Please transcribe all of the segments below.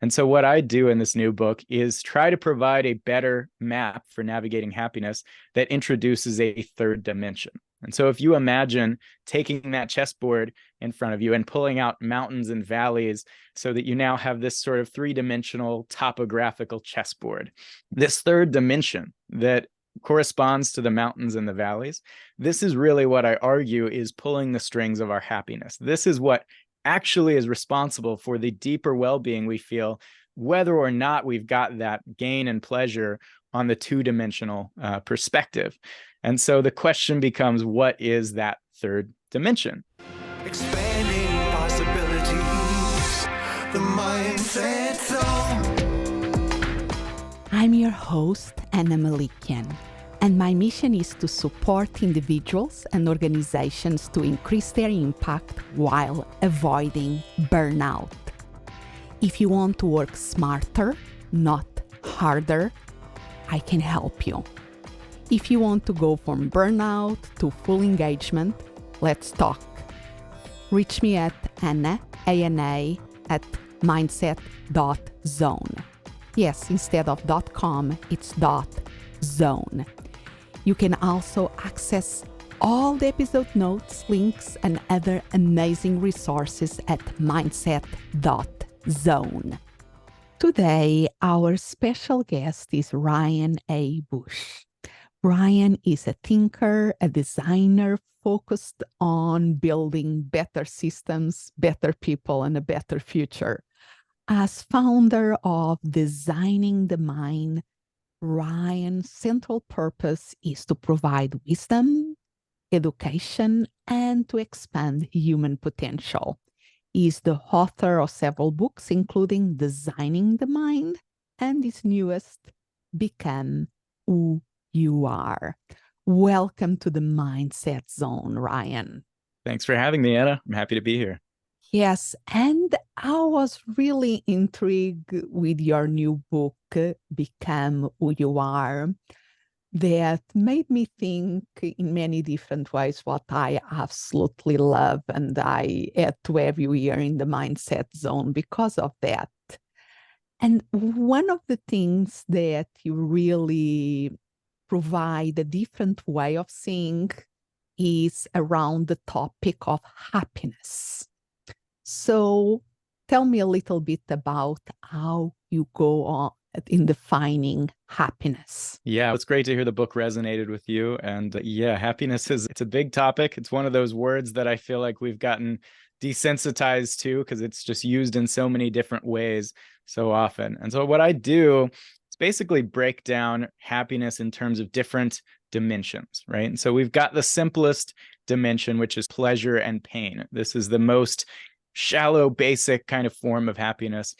And so what I do in this new book is try to provide a better map for navigating happiness that introduces a third dimension. And so if you imagine taking that chessboard in front of you and pulling out mountains and valleys so that you now have this sort of three-dimensional topographical chessboard, this third dimension that corresponds to the mountains and the valleys, this is really what I argue is pulling the strings of our happiness. This is what actually is responsible for the deeper well-being we feel, whether or not we've got that gain and pleasure on the two-dimensional perspective. And so the question becomes, what is that third dimension? Expanding possibilities, the mindset zone. I'm your host, Ana Melikian, and my mission is to support individuals and organizations to increase their impact while avoiding burnout. If you want to work smarter, not harder, I can help you. If you want to go from burnout to full engagement, let's talk. Reach me at Ana, A-N-A, at mindset.zone. Yes, instead of .com, it's .zone. You can also access all the episode notes, links, and other amazing resources at mindset.zone. Today, our special guest is Ryan A. Bush. Ryan is a thinker, a designer focused on building better systems, better people, and a better future. As founder of Designing the Mind, Ryan's central purpose is to provide wisdom, education, and to expand human potential. He is the author of several books, including Designing the Mind and his newest, Become Who You Are. Welcome to the Mindset Zone, Ryan. Thanks for having me, Anna. I'm happy to be here. Yes, and I was really intrigued with your new book, Become Who You Are, that made me think in many different ways what I absolutely love, and I had to have you here in the Mindset Zone because of that. And one of the things that you really provide a different way of seeing is around the topic of happiness. So tell me a little bit about how you go on in defining happiness. Yeah, it's great to hear the book resonated with you. And happiness it's a big topic. It's one of those words that I feel like we've gotten desensitized to because it's just used in so many different ways so often. And so what I do is basically break down happiness in terms of different dimensions, right? And so we've got the simplest dimension, which is pleasure and pain. This is the most shallow, basic kind of form of happiness.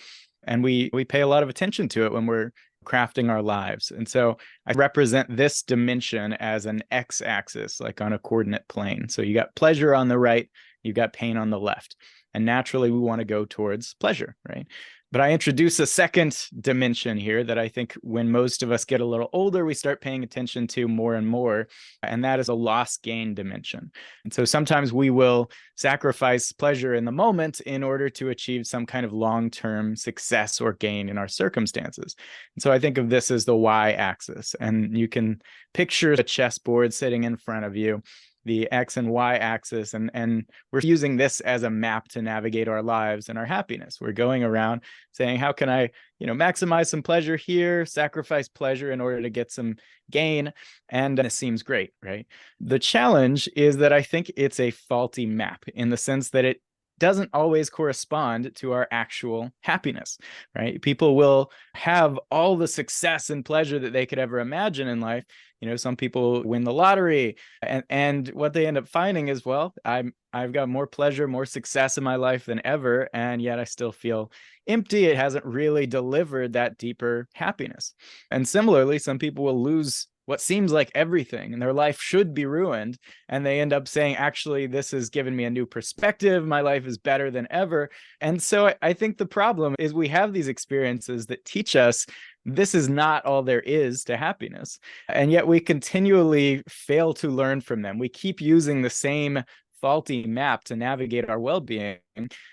And we pay a lot of attention to it when we're crafting our lives. And so I represent this dimension as an x-axis, like on a coordinate plane. So you got pleasure on the right, you got pain on the left. And naturally, we want to go towards pleasure, right? But I introduce a second dimension here that I think when most of us get a little older, we start paying attention to more and more, and that is a loss-gain dimension. And so sometimes we will sacrifice pleasure in the moment in order to achieve some kind of long-term success or gain in our circumstances. And so I think of this as the y-axis, and you can picture a chessboard sitting in front of you, the X and Y axis, and we're using this as a map to navigate our lives and our happiness. We're going around saying, how can I, maximize some pleasure here, sacrifice pleasure in order to get some gain? And it seems great, right? The challenge is that I think it's a faulty map in the sense that it doesn't always correspond to our actual happiness, right? People will have all the success and pleasure that they could ever imagine in life. Some people win the lottery, and what they end up finding is, well, I've got more pleasure, more success in my life than ever, and yet I still feel empty. It hasn't really delivered that deeper happiness. And similarly, some people will lose what seems like everything, and their life should be ruined, and they end up saying, actually, this has given me a new perspective. My life is better than ever. And so I think the problem is we have these experiences that teach us this is not all there is to happiness, and yet we continually fail to learn from them. We keep using the same faulty map to navigate our well-being,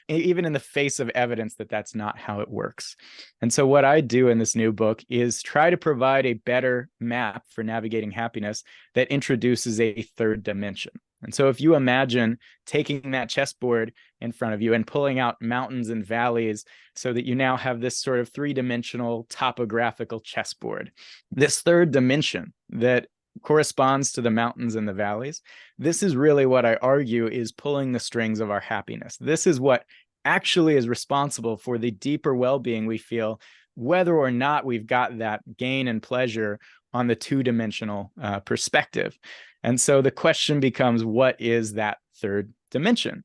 even in the face of evidence that that's not how it works. And so what I do in this new book is try to provide a better map for navigating happiness that introduces a third dimension. And so if you imagine taking that chessboard in front of you and pulling out mountains and valleys so that you now have this sort of three-dimensional topographical chessboard, this third dimension that corresponds to the mountains and the valleys, this is really what I argue is pulling the strings of our happiness. This is what actually is responsible for the deeper well-being we feel, whether or not we've got that gain and pleasure on the two-dimensional perspective. And so the question becomes, what is that third dimension?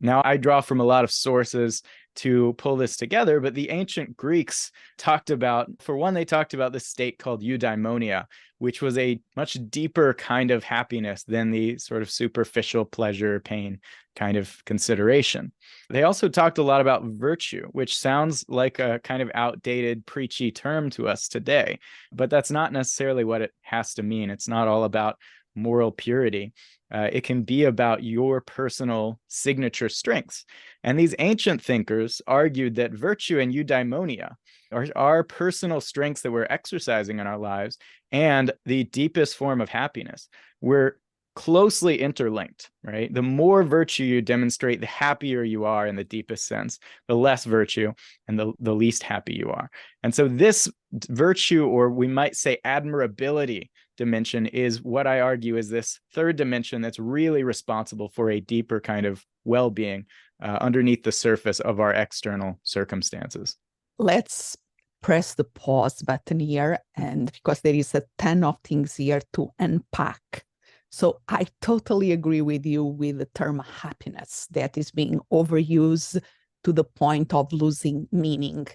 Now, I draw from a lot of sources to pull this together, but the ancient Greeks talked about, for one, they talked about this state called eudaimonia, which was a much deeper kind of happiness than the sort of superficial pleasure, pain kind of consideration. They also talked a lot about virtue, which sounds like a kind of outdated, preachy term to us today, but that's not necessarily what it has to mean. It's not all about moral purity. It can be about your personal signature strengths. And these ancient thinkers argued that virtue and eudaimonia are our personal strengths that we're exercising in our lives and the deepest form of happiness. We're closely interlinked, right? The more virtue you demonstrate, the happier you are in the deepest sense, the less virtue and the least happy you are. And so this virtue, or we might say admirability dimension, is what I argue is this third dimension that's really responsible for a deeper kind of well-being underneath the surface of our external circumstances. Let's press the pause button here, and because there is a ton of things here to unpack. So I totally agree with you with the term happiness that is being overused to the point of losing meaning.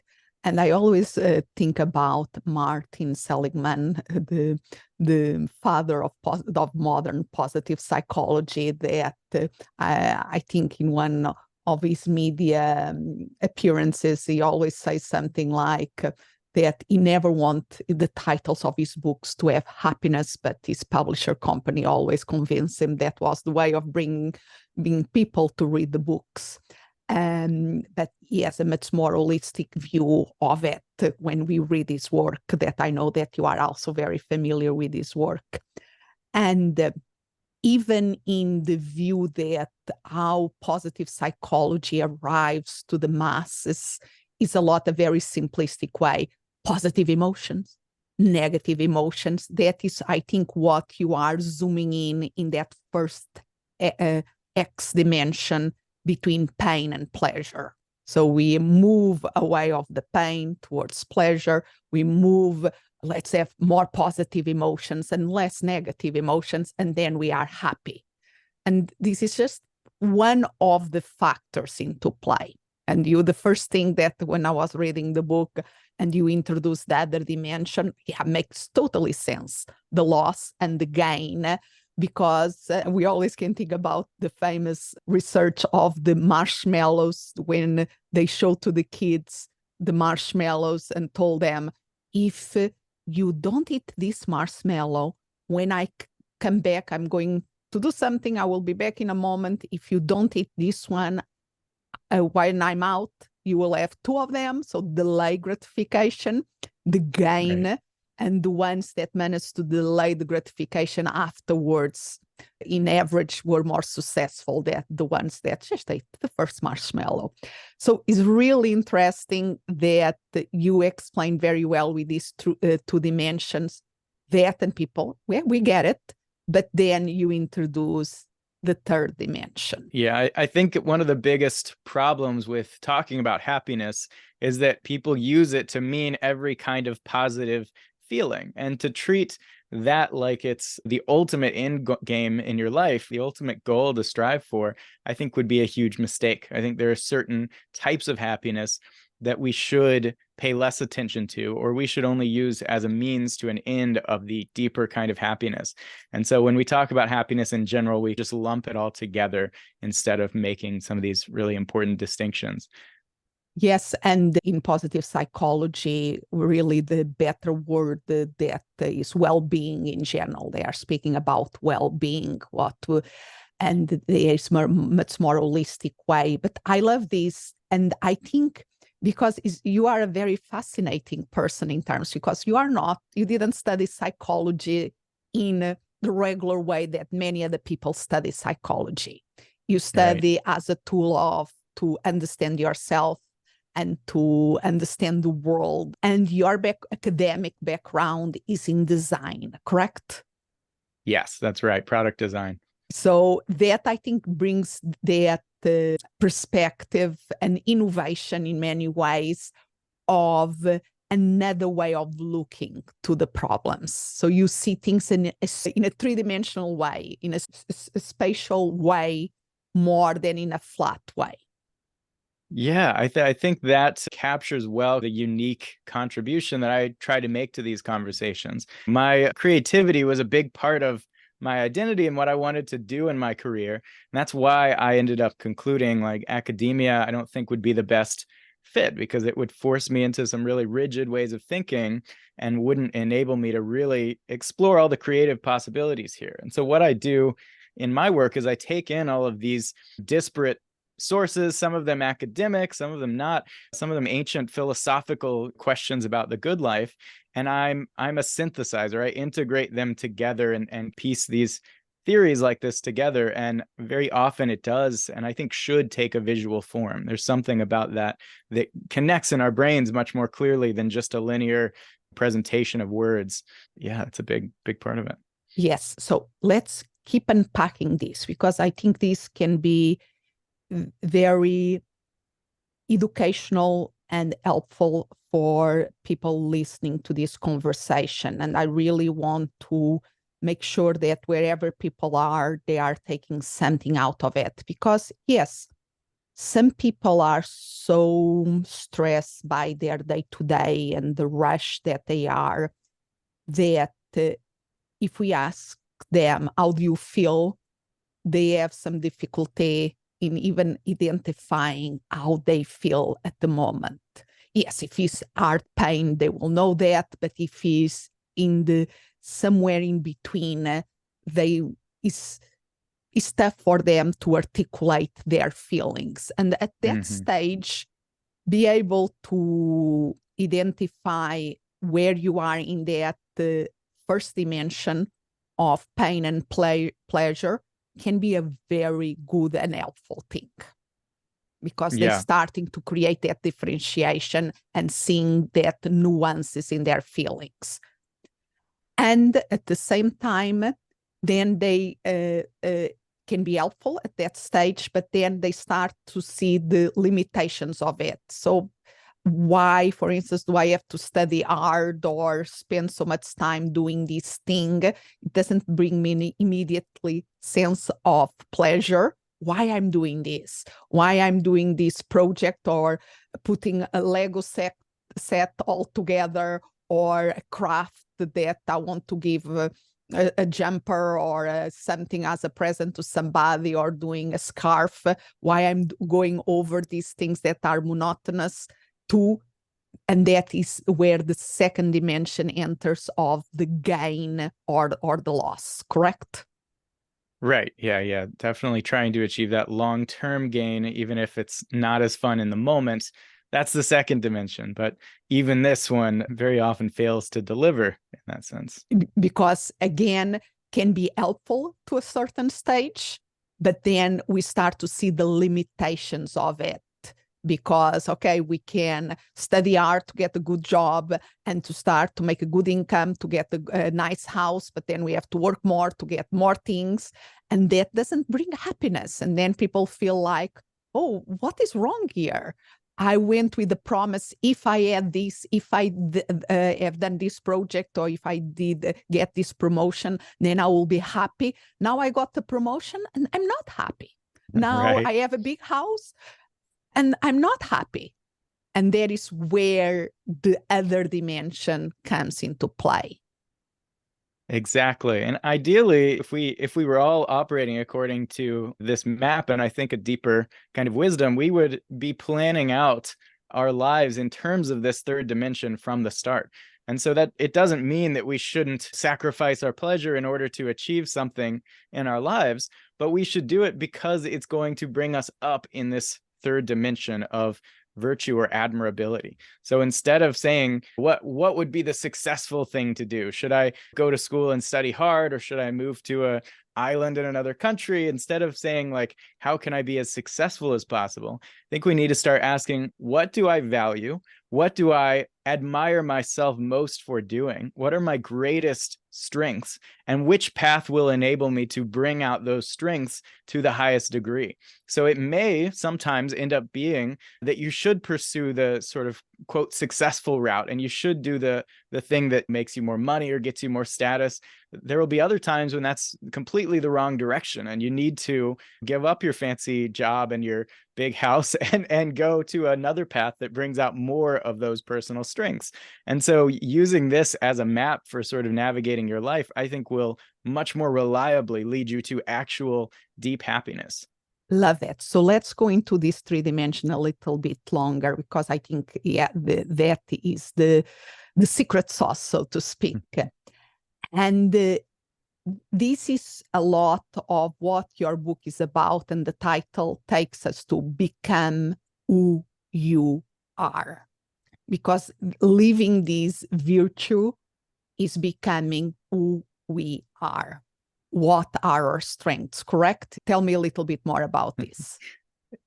And I always think about Martin Seligman, the father of modern positive psychology, that I think in one of his media appearances, he always says something like that he never want the titles of his books to have happiness, but his publisher company always convinced him that was the way of bringing people to read the books. But he has a much more holistic view of it when we read his work, that I know that you are also very familiar with his work. And even in the view that how positive psychology arrives to the masses is a lot a very simplistic way. Positive emotions, negative emotions. That is, I think, what you are zooming in that first X dimension between pain and pleasure. So we move away of the pain towards pleasure. We move, let's have more positive emotions and less negative emotions, and then we are happy. And this is just one of the factors into play. And the first thing that when I was reading the book and you introduce the other dimension, yeah, makes totally sense, the loss and the gain, because we always can think about the famous research of the marshmallows when they showed to the kids the marshmallows and told them, if you don't eat this marshmallow, when I come back, I'm going to do something, I will be back in a moment. If you don't eat this one, when I'm out, you will have two of them. So delay gratification, the gain, right. And the ones that managed to delay the gratification afterwards, in average, were more successful than the ones that just ate the first marshmallow. So it's really interesting that you explain very well with these two dimensions, that and people, we get it, but then you introduce the third dimension. Yeah, I think one of the biggest problems with talking about happiness is that people use it to mean every kind of positive feeling, and to treat that like it's the ultimate end game in your life, the ultimate goal to strive for, I think would be a huge mistake. I think there are certain types of happiness that we should pay less attention to, or we should only use as a means to an end of the deeper kind of happiness. And so when we talk about happiness in general, we just lump it all together instead of making some of these really important distinctions. Yes, and in positive psychology, really the better word that is well-being in general. They are speaking about well-being, and there's much more holistic way. But I love this, and I think because you are a very fascinating person in terms, because you didn't study psychology in the regular way that many other people study psychology. You study as a tool to understand yourself and to understand the world. And your academic background is in design, correct? Yes, that's right. Product design. So that, I think, brings that perspective and innovation in many ways of another way of looking to the problems. So you see things in a three-dimensional way, in a spatial way, more than in a flat way. Yeah, I think that captures well the unique contribution that I try to make to these conversations. My creativity was a big part of my identity and what I wanted to do in my career. And that's why I ended up concluding like academia, I don't think would be the best fit, because it would force me into some really rigid ways of thinking and wouldn't enable me to really explore all the creative possibilities here. And so what I do in my work is I take in all of these disparate sources, some of them academic, some of them not, some of them ancient philosophical questions about the good life. And I'm a synthesizer. I integrate them together and piece these theories like this together. And very often it does, and I think should, take a visual form. There's something about that that connects in our brains much more clearly than just a linear presentation of words. Yeah, it's a big part of it. Yes. So let's keep unpacking this, because I think this can be very educational and helpful for people listening to this conversation. And I really want to make sure that wherever people are, they are taking something out of it. Because yes, some people are so stressed by their day-to-day and the rush that they are, that if we ask them, how do you feel? They have some difficulty in even identifying how they feel at the moment. Yes, if it's heart pain, they will know that, but if it's somewhere in between, it's tough for them to articulate their feelings. And at that stage, be able to identify where you are in that first dimension of pain and pleasure can be a very good and helpful thing, because they're starting to create that differentiation and seeing that nuances in their feelings. And at the same time, then they can be helpful at that stage, but then they start to see the limitations of it. So why, for instance, do I have to study hard or spend so much time doing this thing? It doesn't bring me an immediately sense of pleasure. Why I'm doing this? Why I'm doing this project, or putting a Lego set all together, or a craft that I want to give a jumper or something as a present to somebody, or doing a scarf. Why I'm going over these things that are monotonous too. And that is where the second dimension enters, of the gain or the loss, correct? Right. Yeah. Definitely trying to achieve that long-term gain, even if it's not as fun in the moment. That's the second dimension. But even this one very often fails to deliver in that sense. Because again, can be helpful to a certain stage, but then we start to see the limitations of it. Because, okay, we can study art to get a good job and to start to make a good income, to get a nice house, but then we have to work more to get more things. And that doesn't bring happiness. And then people feel like, oh, what is wrong here? I went with the promise, if I had this, if I have done this project, or if I did get this promotion, then I will be happy. Now I got the promotion and I'm not happy. Now I have a big house and I'm not happy. And that is where the other dimension comes into play. Exactly. And ideally, if we were all operating according to this map, and I think a deeper kind of wisdom, we would be planning out our lives in terms of this third dimension from the start. And so that it doesn't mean that we shouldn't sacrifice our pleasure in order to achieve something in our lives, but we should do it because it's going to bring us up in this third dimension of virtue or admirability. So instead of saying what would be the successful thing to do, should I go to school and study hard, or should I move to a island in another country, instead of saying like, how can I be as successful as possible, I think we need to start asking, what do I value? What do I admire myself most for doing? What are my greatest strengths? And which path will enable me to bring out those strengths to the highest degree? So it may sometimes end up being that you should pursue the sort of quote successful route, and you should do the thing that makes you more money or gets you more status. There will be other times when that's completely the wrong direction, and you need to give up your fancy job and your big house and go to another path that brings out more of those personal strengths. And so using this as a map for sort of navigating your life, I think will much more reliably lead you to actual deep happiness. Love it. So let's go into this 3D a little bit longer, because I think, yeah, that is the secret sauce, so to speak. And this is a lot of what your book is about, and the title takes us to become who you are. Because living this virtue is becoming who we are. What are our strengths, correct? Tell me a little bit more about this.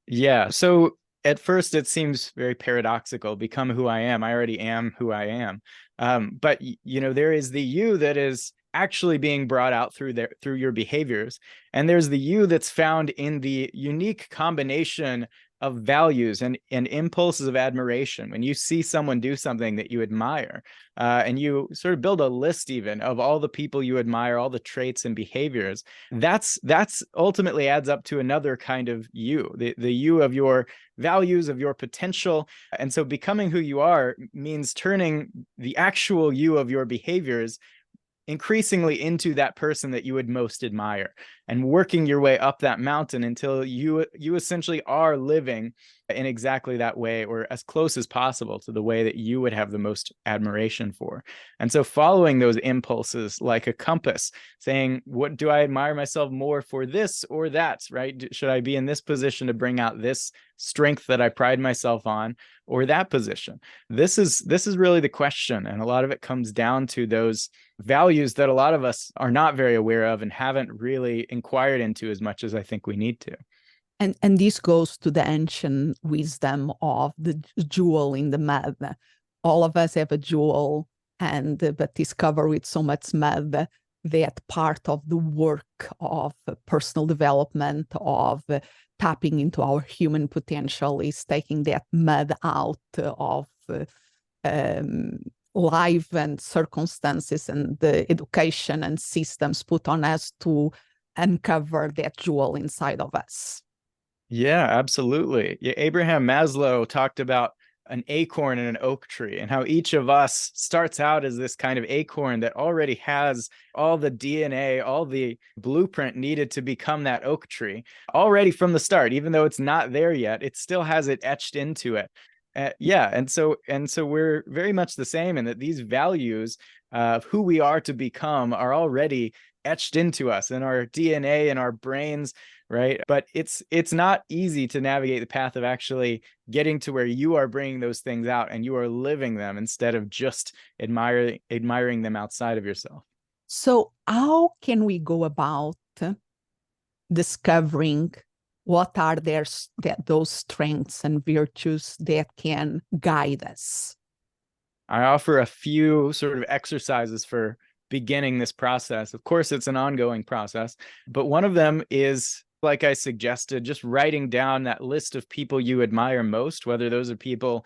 Yeah. So at first it seems very paradoxical. Become who I am. I already am who I am. But there is the you that is actually being brought out through your behaviors. And there's the you that's found in the unique combination of values and impulses of admiration. When you see someone do something that you admire, and you sort of build a list even of all the people you admire, all the traits and behaviors, that's ultimately adds up to another kind of you, the you of your values, of your potential. And so becoming who you are means turning the actual you of your behaviors increasingly into that person that you would most admire, and working your way up that mountain until you essentially are living in exactly that way, or as close as possible to the way that you would have the most admiration for. And so following those impulses like a compass, saying, what do I admire myself more for, this or that, right? Should I be in this position to bring out this strength that I pride myself on, or that position? This is really the question. And a lot of it comes down to those values that a lot of us are not very aware of and haven't really inquired into as much as I think we need to. And this goes to the ancient wisdom of the jewel in the mud. All of us have a jewel, but it's covered with so much mud that part of the work of personal development, of tapping into our human potential, is taking that mud out of life and circumstances and the education and systems put on us to uncover that jewel inside of us. Yeah, absolutely. Yeah, Abraham Maslow talked about an acorn and an oak tree, and how each of us starts out as this kind of acorn that already has all the DNA, all the blueprint needed to become that oak tree already from the start. Even though it's not there yet, it still has it etched into it. And so we're very much the same, in that these values of who we are to become are already etched into us in our DNA and our brains, right? But it's not easy to navigate the path of actually getting to where you are bringing those things out and you are living them, instead of just admiring them outside of yourself. So how can we go about discovering what are those strengths and virtues that can guide us? I offer a few sort of exercises for beginning this process. Of course, it's an ongoing process, but one of them is, like I suggested, just writing down that list of people you admire most, whether those are people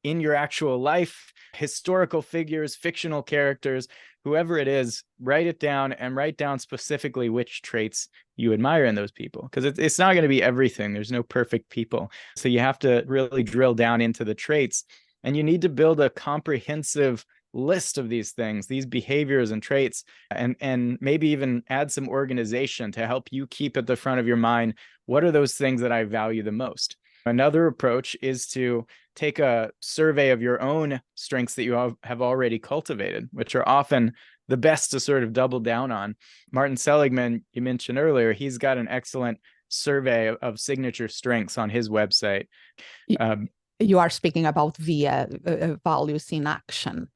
in your actual life, historical figures, fictional characters, whoever it is. Write it down, and write down specifically which traits you admire in those people, because it's not going to be everything. There's no perfect people. So you have to really drill down into the traits, and you need to build a comprehensive list of these things, these behaviors and traits, and maybe even add some organization to help you keep at the front of your mind, what are those things that I value the most? Another approach is to take a survey of your own strengths that you have already cultivated, which are often the best to sort of double down on. Martin Seligman, you mentioned earlier, he's got an excellent survey of signature strengths on his website. You are speaking about the values in action,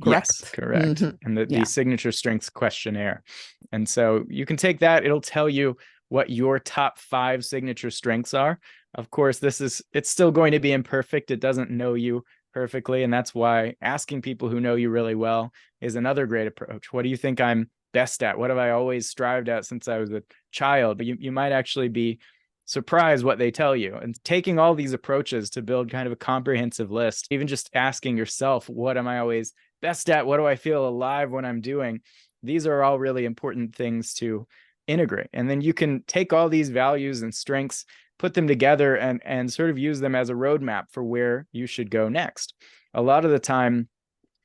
correct? Yes, correct. And the signature strengths questionnaire. And so you can take that. It'll tell you what your top 5 signature strengths are. Of course, it's still going to be imperfect. It doesn't know you perfectly. And that's why asking people who know you really well is another great approach. What do you think I'm best at? What have I always strived at since I was a child? But you might actually be surprised what they tell you. And taking all these approaches to build kind of a comprehensive list, even just asking yourself, what am I always best at? What do I feel alive when I'm doing? These are all really important things to integrate. And then you can take all these values and strengths, put them together and sort of use them as a roadmap for where you should go next. A lot of the time,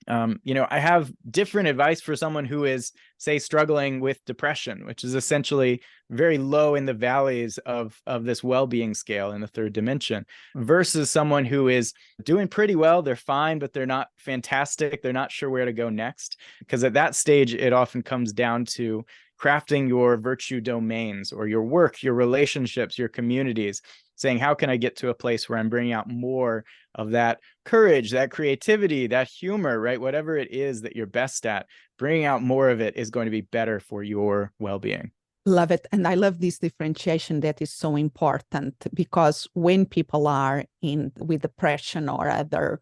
I have different advice for someone who is, say, struggling with depression, which is essentially very low in the valleys of this well-being scale in the 3rd dimension, versus someone who is doing pretty well. They're fine, but they're not fantastic. They're not sure where to go next. Because at that stage, it often comes down to crafting your virtue domains or your work, your relationships, your communities, saying, how can I get to a place where I'm bringing out more of that courage, that creativity, that humor, right? Whatever it is that you're best at, bringing out more of it is going to be better for your well-being. Love it. And I love this differentiation that is so important, because when people are with depression or other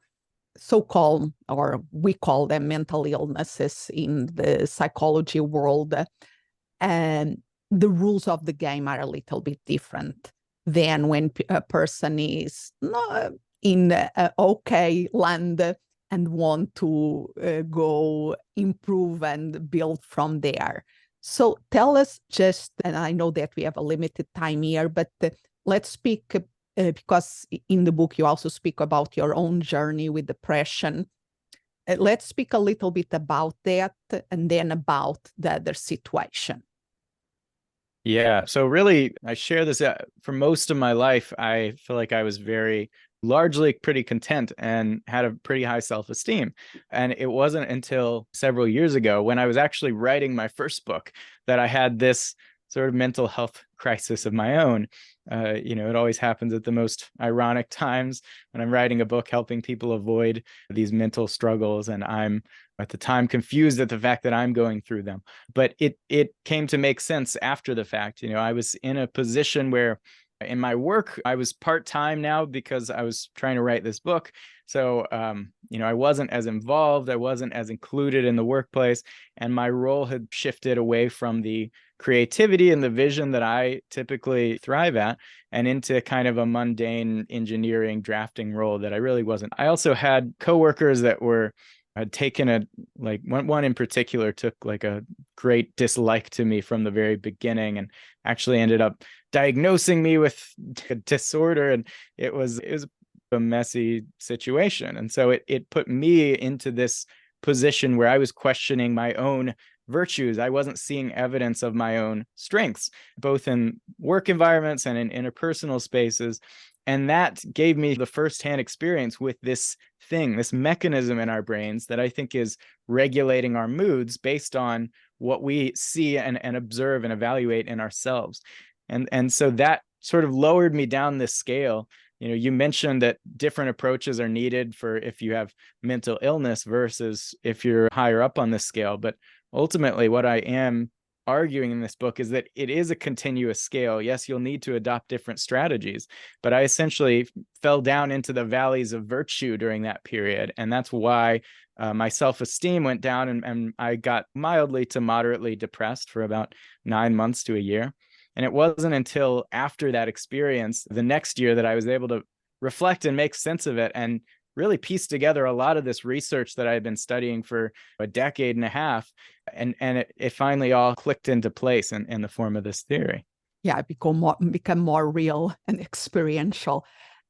so-called, or we call them mental illnesses in the psychology world, and the rules of the game are a little bit different than when a person is in okay land and want to go improve and build from there. So tell us just, and I know that we have a limited time here, but let's speak, because in the book you also speak about your own journey with depression. Let's speak a little bit about that and then about the other situation. Yeah. So really, I share this for most of my life. I feel like I was largely pretty content and had a pretty high self-esteem. And it wasn't until several years ago when I was actually writing my first book that I had this sort of mental health crisis of my own. It always happens at the most ironic times when I'm writing a book helping people avoid these mental struggles, and I'm at the time confused at the fact that I'm going through them. But it came to make sense after the fact. I was in a position where in my work, I was part-time now because I was trying to write this book. So, I wasn't as involved. I wasn't as included in the workplace. And my role had shifted away from the creativity and the vision that I typically thrive at and into kind of a mundane engineering drafting role that I really wasn't. I also had coworkers that had taken one in particular took like a great dislike to me from the very beginning and actually ended up diagnosing me with a disorder. And it was a messy situation. And so it put me into this position where I was questioning my own virtues. I wasn't seeing evidence of my own strengths, both in work environments and in interpersonal spaces. And that gave me the firsthand experience with this mechanism in our brains that I think is regulating our moods based on what we see and observe and evaluate in ourselves. And so that sort of lowered me down this scale. You mentioned that different approaches are needed for if you have mental illness versus if you're higher up on this scale. But ultimately, what I am arguing in this book is that it is a continuous scale. Yes, you'll need to adopt different strategies, but I essentially fell down into the valleys of virtue during that period. And that's why my self-esteem went down and I got mildly to moderately depressed for about 9 months to a year. And it wasn't until after that experience, the next year, that I was able to reflect and make sense of it and really piece together a lot of this research that I had been studying for a decade and a half. And it finally all clicked into place in the form of this theory. Yeah, become more real and experiential.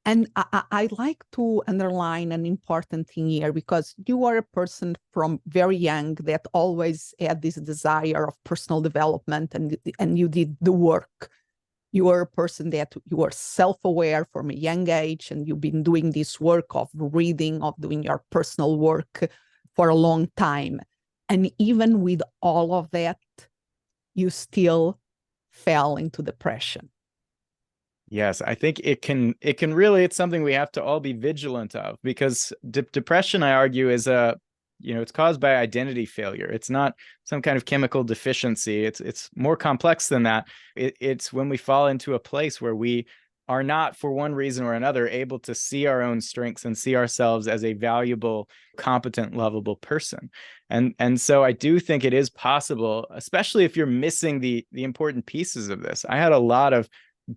And I like to underline an important thing here, because you are a person from very young that always had this desire of personal development, and you did the work you are a person that you are self-aware from a young age, and you've been doing this work of reading, of doing your personal work for a long time. And even with all of that, you still fell into depression. Yes, I think it can really, it's something we have to all be vigilant of, because depression, I argue, is it's caused by identity failure. It's not some kind of chemical deficiency. It's more complex than that. It's when we fall into a place where we are not, for one reason or another, able to see our own strengths and see ourselves as a valuable, competent, lovable person. And so I do think it is possible, especially if you're missing the important pieces of this. I had a lot of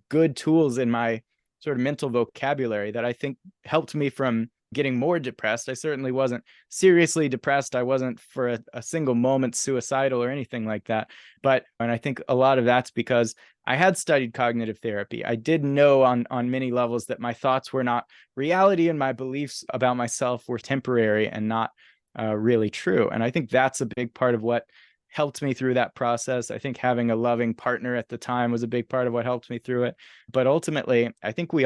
good tools in my sort of mental vocabulary that I think helped me from getting more depressed. I certainly wasn't seriously depressed. I wasn't for a single moment suicidal or anything like that. And I think a lot of that's because I had studied cognitive therapy. I did know on many levels that my thoughts were not reality, and my beliefs about myself were temporary and not really true. And I think that's a big part of what helped me through that process. I think having a loving partner at the time was a big part of what helped me through it. But ultimately, I think we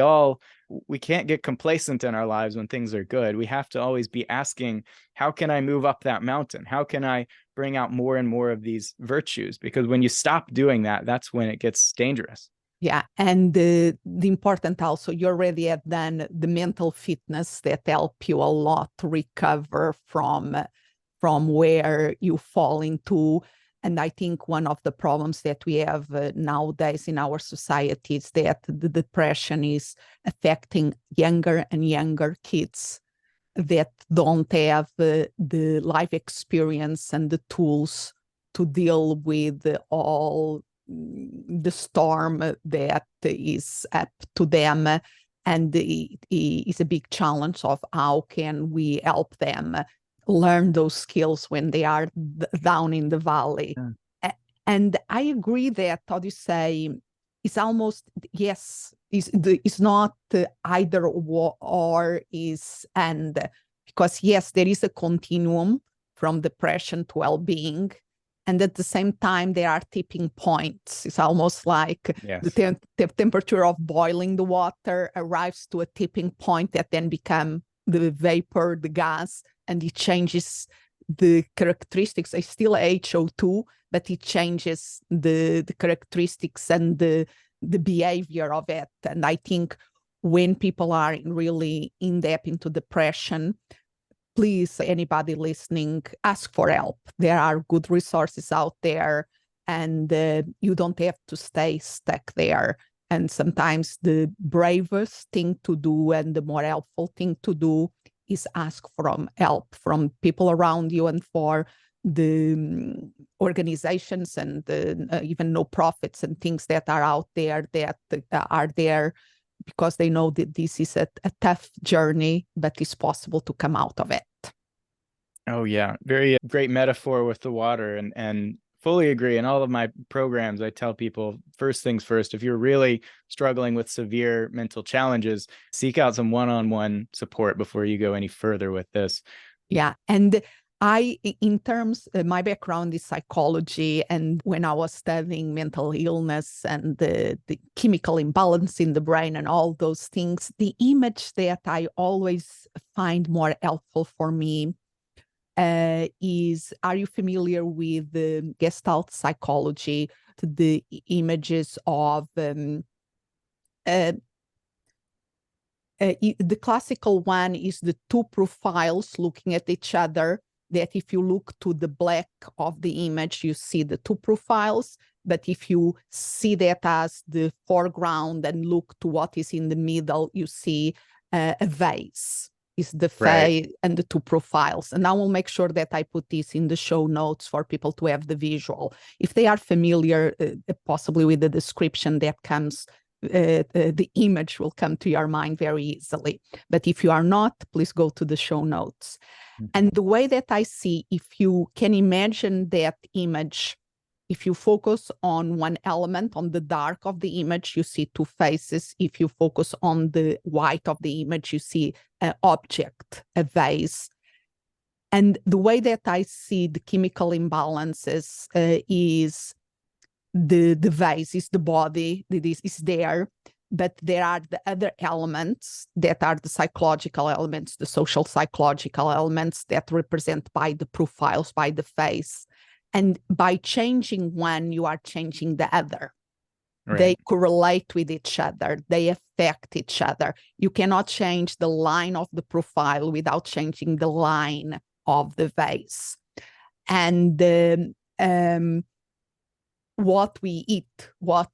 can't get complacent in our lives when things are good. We have to always be asking, how can I move up that mountain? How can I bring out more and more of these virtues? Because when you stop doing that, that's when it gets dangerous. Yeah, and the important also, you already have done the mental fitness that help you a lot to recover from where you fall into. And I think one of the problems that we have nowadays in our society is that the depression is affecting younger and younger kids that don't have the life experience and the tools to deal with all the storm that is up to them. And it is a big challenge of how can we help them learn those skills when they are down in the valley. Yeah. And I agree that, how do you say, it's almost, yes, it's not either or is and, because yes, there is a continuum from depression to well-being. And at the same time, there are tipping points. It's almost like yes, the temperature of boiling the water arrives to a tipping point that then become the vapor, the gas, and it changes the characteristics. It's still HO2, but it changes the characteristics and the behavior of it. And I think when people are really in depth into depression, please, anybody listening, ask for help. There are good resources out there, and you don't have to stay stuck there. And sometimes the bravest thing to do and the more helpful thing to do is ask for help from people around you, and for the organizations and even no-profits and things that are out there that are there because they know that this is a tough journey, but it's possible to come out of it. Oh, yeah. Very great metaphor with the water, and fully agree. In all of my programs, I tell people, first things first, if you're really struggling with severe mental challenges, seek out some one-on-one support before you go any further with this. Yeah. And my background is psychology, and when I was studying mental illness and the chemical imbalance in the brain and all those things, the image that I always find more helpful for me is, are you familiar with the Gestalt psychology, the images of the classical one is the two profiles looking at each other, that if you look to the black of the image, you see the two profiles. But if you see that as the foreground and look to what is in the middle, you see a vase. Is the face and the two profiles. And I will make sure that I put this in the show notes for people to have the visual. If they are familiar, possibly with the description that comes, the image will come to your mind very easily. But if you are not, please go to the show notes. Mm-hmm. And the way that I see, if you can imagine that image, if you focus on one element, on the dark of the image, you see two faces. If you focus on the white of the image, you see an object, a vase. And the way that I see the chemical imbalances is the vase is the body that is there, but there are the other elements that are the psychological elements, the social psychological elements that represent by the profiles, by the face. And by changing one, you are changing the other. Right. They correlate with each other. They affect each other. You cannot change the line of the profile without changing the line of the vase. And what we eat,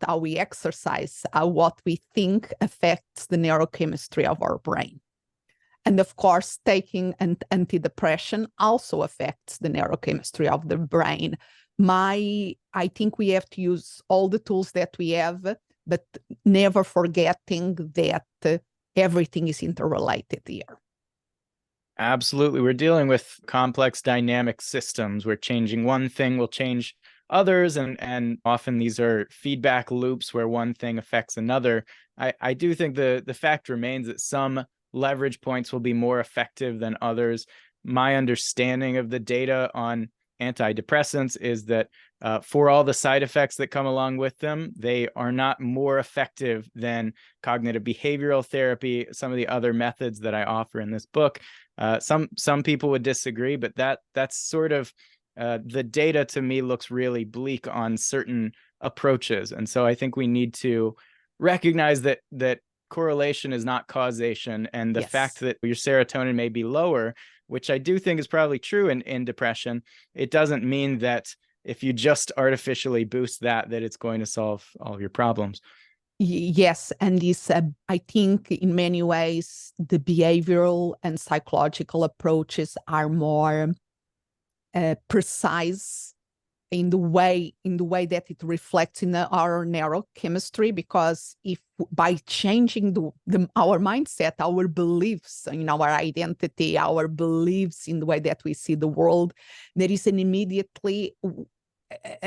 how we exercise, what we think affects the neurochemistry of our brain. And of course, taking an antidepressant also affects the neurochemistry of the brain. I think we have to use all the tools that we have, but never forgetting that everything is interrelated here. Absolutely. We're dealing with complex dynamic systems where changing one thing will change others, and often these are feedback loops where one thing affects another. I do think the fact remains that some leverage points will be more effective than others. My understanding of the data on antidepressants is that for all the side effects that come along with them, they are not more effective than cognitive behavioral therapy, some of the other methods that I offer in this book. Some people would disagree, but that's sort of the data to me looks really bleak on certain approaches. And so I think we need to recognize that correlation is not causation, and the fact that your serotonin may be lower, which I do think is probably true in depression, it doesn't mean that if you just artificially boost that it's going to solve all of your problems. Yes, and this, I think in many ways, the behavioral and psychological approaches are more precise in the way that it reflects in our neurochemistry, because if by changing our mindset, our beliefs in our identity, our beliefs in the way that we see the world, there is an immediately,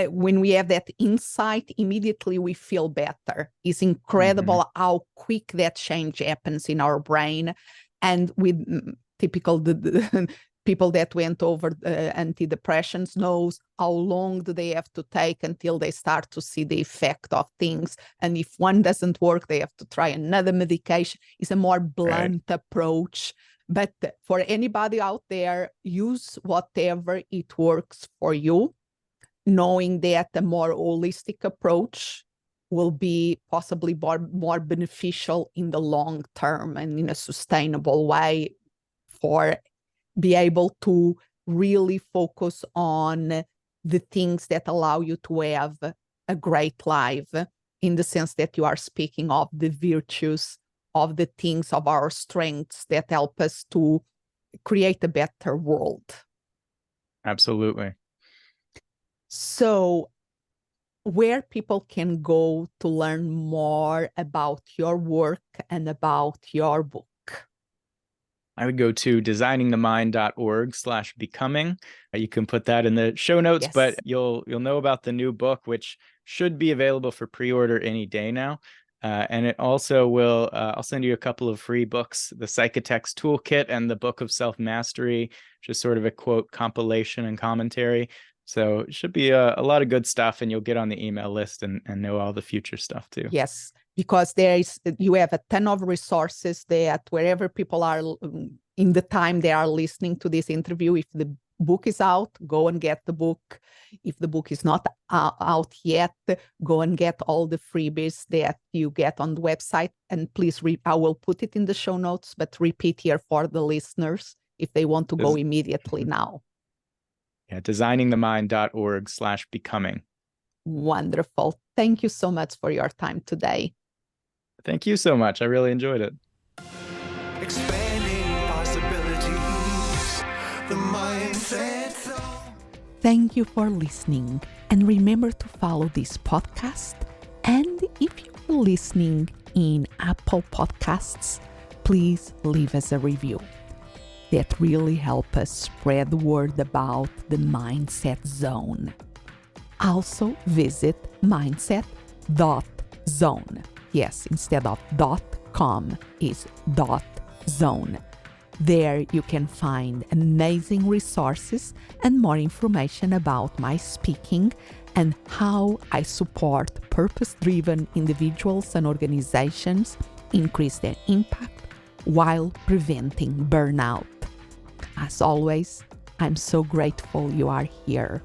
when we have that insight, immediately we feel better. It's incredible how quick that change happens in our brain. And with typical the people that went over antidepressants knows how long do they have to take until they start to see the effect of things. And if one doesn't work, they have to try another medication. It's a more blunt approach. But for anybody out there, use whatever it works for you, knowing that a more holistic approach will be possibly more beneficial in the long term and in a sustainable way, for be able to really focus on the things that allow you to have a great life, in the sense that you are speaking of the virtues, of the things, of our strengths that help us to create a better world. Absolutely. So where people can go to learn more about your work and about your book? I would go to designingthemind.org/becoming. You can put that in the show notes, but you'll know about the new book, which should be available for pre-order any day now. And it also will, I'll send you a couple of free books, the Psychotext Toolkit and the Book of Self-Mastery, just sort of a quote compilation and commentary. So it should be a lot of good stuff, and you'll get on the email list and know all the future stuff too. Yes, because you have a ton of resources that wherever people are in the time they are listening to this interview, if the book is out, go and get the book. If the book is not out yet, go and get all the freebies that you get on the website. And please, I will put it in the show notes, but repeat here for the listeners if they want to go immediately now. Yeah, designingthemind.org/becoming. Wonderful. Thank you so much for your time today. Thank you so much. I really enjoyed it. Expanding possibilities, the mindset zone. Thank you for listening. And remember to follow this podcast. And if you're listening in Apple Podcasts, please leave us a review. That really helps us spread the word about the Mindset Zone. Also visit mindset.zone. Yes, instead of .com is .zone. There you can find amazing resources and more information about my speaking and how I support purpose-driven individuals and organizations increase their impact while preventing burnout. As always, I'm so grateful you are here.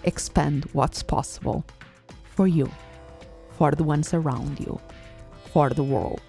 Expand what's possible for you, for the ones around you, for the world.